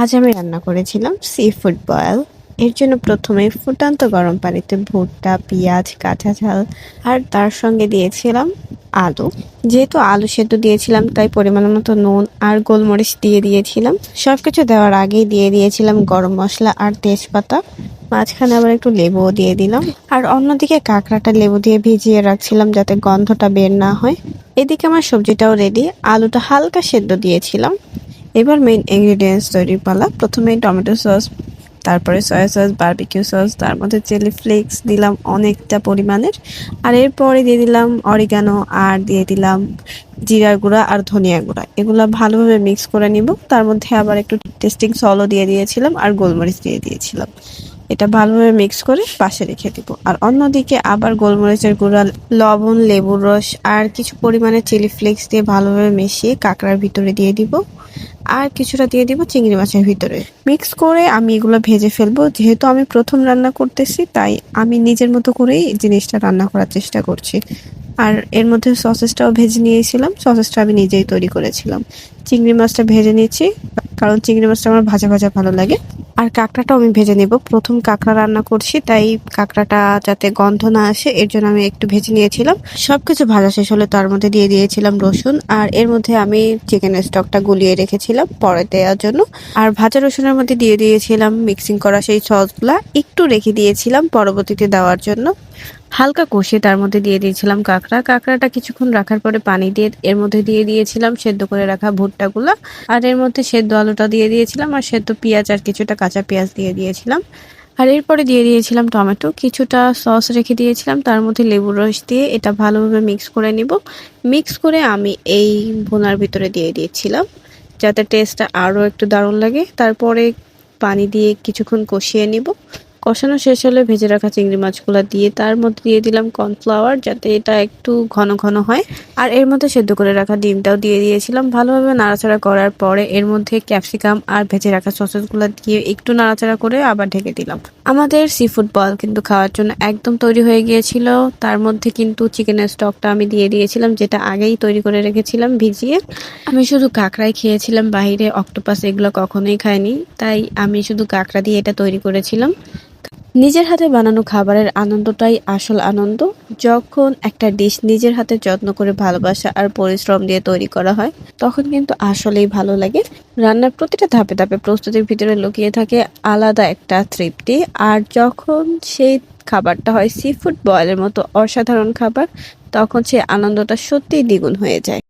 আজ আমি রান্না করেছিলাম সি ফুড বয়েল। এর জন্য প্রথমে ফুটান্ত গরম পানিতে ভুট্টা, পেঁয়াজ, কাঁচা ঝাল আর তার সঙ্গে দিয়েছিলাম আলু। যেহেতু আলু সেদ্ধ দিয়েছিলাম তাই পরিমাণ মতো নুন আর গোলমরিচ দিয়ে দিয়েছিলাম। সবকিছু দেওয়ার আগেই দিয়ে দিয়েছিলাম গরম মশলা আর তেজপাতা। মাঝখানে আবার একটু লেবুও দিয়ে দিলাম। আর অন্যদিকে কাঁকড়াটা লেবু দিয়ে ভিজিয়ে রাখছিলাম যাতে গন্ধটা বের না হয়। এদিকে আমার সবজিটাও রেডি, আলুটা হালকা সেদ্ধ দিয়েছিলাম। এবার মেইন ইনগ্রিডিয়েন্টস তৈরির পালা। প্রথমেই টমেটো সস, তারপরে সয়া সস, বারবিকিউ সস, তার মধ্যে চিলি ফ্লেক্স দিলাম অনেকটা পরিমাণের। আর এরপরে দিয়ে দিলাম অরিগানো আর দিয়ে দিলাম জিরার গুঁড়া আর ধনিয়া গুঁড়া। এগুলো ভালোভাবে মিক্স করে নিব। তার মধ্যে আবার একটু টেস্টিং সলও দিয়ে দিয়েছিলাম আর গোলমরিচ দিয়ে দিয়েছিলাম। এটা ভালোভাবে মিক্স করে পাশে রেখে দিব। আর অন্যদিকে আবার গোলমরিচের গুঁড়া, লবণ, লেবুর রস আর কিছু পরিমাণে চিলি ফ্লেক্স দিয়ে ভালোভাবে মিশিয়ে কাঁকড়ার ভিতরে দিয়ে দিব। আর কিছুটা দিয়ে দিব চিংড়ি মাছের ভিতরে। মিক্স করে আমি এগুলো ভেজে ফেলবো। যেহেতু আমি প্রথম রান্না করতেছি তাই আমি নিজের মতো করেই জিনিসটা রান্না করার চেষ্টা করছি। আর এর মধ্যে সসেসটাও ভেজে নিয়েছিলাম। সসেসটা আমি নিজেই তৈরি করেছিলাম। চিংড়ি মাছটা ভেজে নিয়েছি কারণ চিংড়ি মাছটা আমার ভাজা ভাজা ভালো লাগে। আর কাঁকড়াটাও আমি ভেজে নেব। প্রথম কাঁকড়া রান্না করছি তাই কাঁকড়াটা যাতে গন্ধ না আসে এর জন্য আমি একটু ভেজে নিয়েছিলাম। সবকিছু ভাজা শেষ হলে তার মধ্যে দিয়ে দিয়েছিলাম রসুন। আর এর মধ্যে আমি চিকেনের স্টকটা গুলিয়ে রেখেছিলাম পরে দেওয়ার জন্য। আর ভাজা রসুনের মধ্যে দিয়ে দিয়েছিলাম মিক্সিং করা সেই সসগুলা, একটু রেখে দিয়েছিলাম পরবর্তীতে দেওয়ার জন্য। হালকা কষিয়ে তার মধ্যে দিয়ে দিয়েছিলাম কাঁকড়াটা কিছুক্ষণ রাখার পরে পানি দিয়ে এর মধ্যে দিয়ে দিয়েছিলাম সেদ্ধ করে রাখা ভুট্টাগুলা। আর এর মধ্যে সেদ্ধ আলুটা দিয়ে দিয়েছিলাম আর সেদ্ধ পেঁয়াজ আর কিছুটা কাঁচা পেঁয়াজ দিয়ে দিয়েছিলাম। আর এরপরে দিয়ে দিয়েছিলাম টমেটো, কিছুটা সস রেখে দিয়েছিলাম তার মধ্যে লেবুর রস দিয়ে এটা ভালোভাবে মিক্স করে নিব। মিক্স করে আমি এই ভুনার ভিতরে দিয়ে দিয়েছিলাম যাতে টেস্টটা আরও একটু দারুণ লাগে। তারপরে পানি দিয়ে কিছুক্ষণ কষিয়ে নিব। কষানো শেষ হলে ভেজে রাখা চিংড়ি মাছগুলো দিয়ে তার মধ্যে দিয়ে দিলাম কর্নফ্লাওয়ার যাতে এটা একটু ঘন ঘন হয়। আর এর মধ্যে সেদ্ধ করে রাখা ডিমটাও দিয়ে দিয়েছিলাম। ভালোভাবে নাড়াচাড়া করার পরে এর মধ্যে ক্যাপসিকাম আর ভেজে রাখা সসেসগুলো দিয়ে একটু নাড়াচাড়া করে আবার ঢেকে দিলাম। আমাদের সি ফুড বল কিন্তু খাওয়ার জন্য একদম তৈরি হয়ে গিয়েছিল। তার মধ্যে কিন্তু চিকেনের স্টকটা আমি দিয়ে দিয়েছিলাম যেটা আগেই তৈরি করে রেখেছিলাম ভিজিয়ে। আমি শুধু কাঁকড়াই খেয়েছিলাম, বাইরে অক্টোপাস এগুলো কখনোই খাইনি, তাই আমি শুধু কাঁকড়া দিয়ে এটা তৈরি করেছিলাম। নিজের হাতে বানানো খাবারের আনন্দটাই আসল আনন্দ। যখন একটা ডিশ নিজের হাতে যত্ন করে ভালোবাসা আর পরিশ্রম দিয়ে তৈরি করা হয় তখন কিন্তু আসলেই ভালো লাগে। রান্নার প্রতিটা ধাপে ধাপে প্রস্তুতির ভিতরে লুকিয়ে থাকে আলাদা একটা তৃপ্তি। আর যখন সেই খাবারটা হয় সি ফুড বয়েলের মতো অসাধারণ খাবার তখন সেই আনন্দটা সত্যিই দ্বিগুণ হয়ে যায়।